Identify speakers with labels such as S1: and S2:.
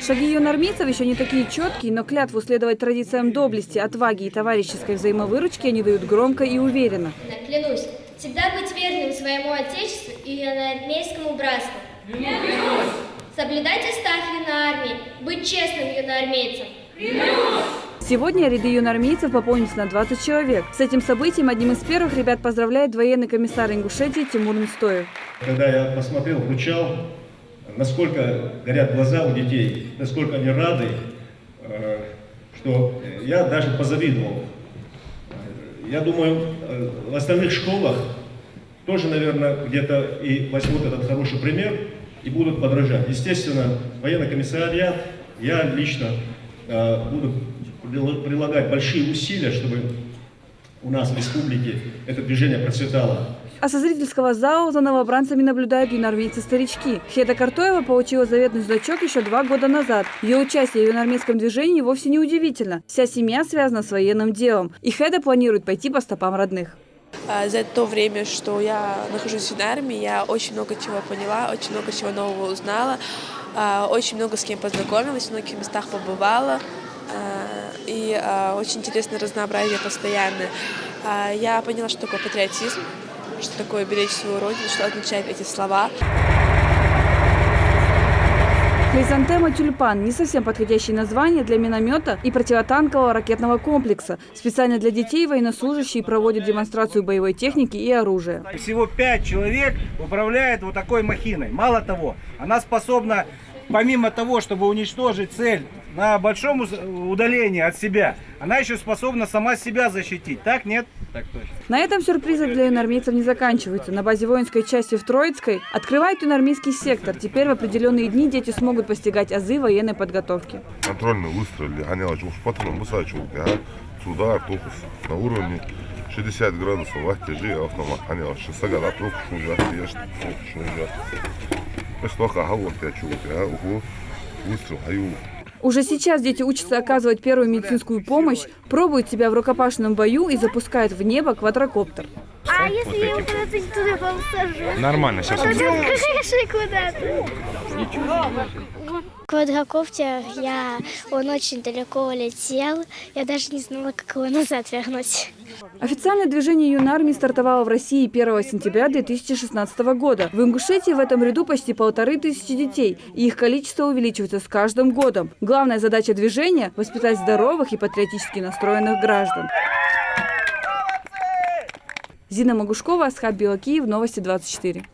S1: Шаги юнармейцев еще не такие четкие, но клятву следовать традициям доблести, отваги и товарищеской взаимовыручки они дают громко и уверенно.
S2: Клянусь всегда быть верным своему отечеству и юноармейскому братству. Клянусь! Соблюдать устав юноармии, быть честным юноармейцем. Клянусь!
S1: Сегодня ряды юнармейцев пополнились на 20 человек. С этим событием одним из первых ребят поздравляет военный комиссар Ингушетии Тимур Мистоев.
S3: Когда я посмотрел, вручал, насколько горят глаза у детей, насколько они рады, что я даже позавидовал. Я думаю, в остальных школах тоже, наверное, где-то и возьмут этот хороший пример и будут подражать. Естественно, военный комиссариат, я лично буду прилагать большие усилия, чтобы у нас в республике это движение процветало.
S1: А со зрительского зала за новобранцами наблюдают юнармейцы-старички. Хеда Картоева получила заветный значок еще 2 года назад. Ее участие в юнармейском движении вовсе не удивительно. Вся семья связана с военным делом. И Хеда планирует пойти по стопам родных.
S4: За то время, что я нахожусь в юнармии, я очень много чего поняла, очень много чего нового узнала, очень много с кем познакомилась, в многих местах побывала. И очень интересное разнообразие постоянное. Я поняла, что такое патриотизм, что такое беречь свою родину, что означают эти слова.
S1: Хризантема «Тюльпан» – не совсем подходящее название для миномета и противотанкового ракетного комплекса. Специально для детей военнослужащие проводят демонстрацию боевой техники и оружия.
S5: Всего 5 человек управляет вот такой махиной. Мало того, она способна, помимо того, чтобы уничтожить цель на большом удалении от себя, она еще способна сама себя защитить. Так, нет? Так точно.
S1: На этом сюрпризы для юнармейцев не заканчиваются. На базе воинской части в Троицкой открывают юнармейский сектор. Теперь в определенные дни дети смогут постигать азы военной подготовки.
S6: Контрольные выстрелы, сюда, корпус на уровне 60 градусов, вахтежи, автомат,
S1: Уже сейчас дети учатся оказывать первую медицинскую помощь, пробуют себя в рукопашном бою и запускают в небо квадрокоптер.
S2: А если я куда-то не туда посажу?
S7: Нормально, сейчас он сделает.
S2: Куда-то. Квадрокоптер, он очень далеко улетел. Я даже не знала, как его назад вернуть.
S1: Официальное движение юнармии стартовало в России 1 сентября 2016 года. В Ингушетии в этом ряду почти 1500 детей, и их количество увеличивается с каждым годом. Главная задача движения – воспитать здоровых и патриотически настроенных граждан. Зина Магушкова, Асхат Белокиев, Новости 24.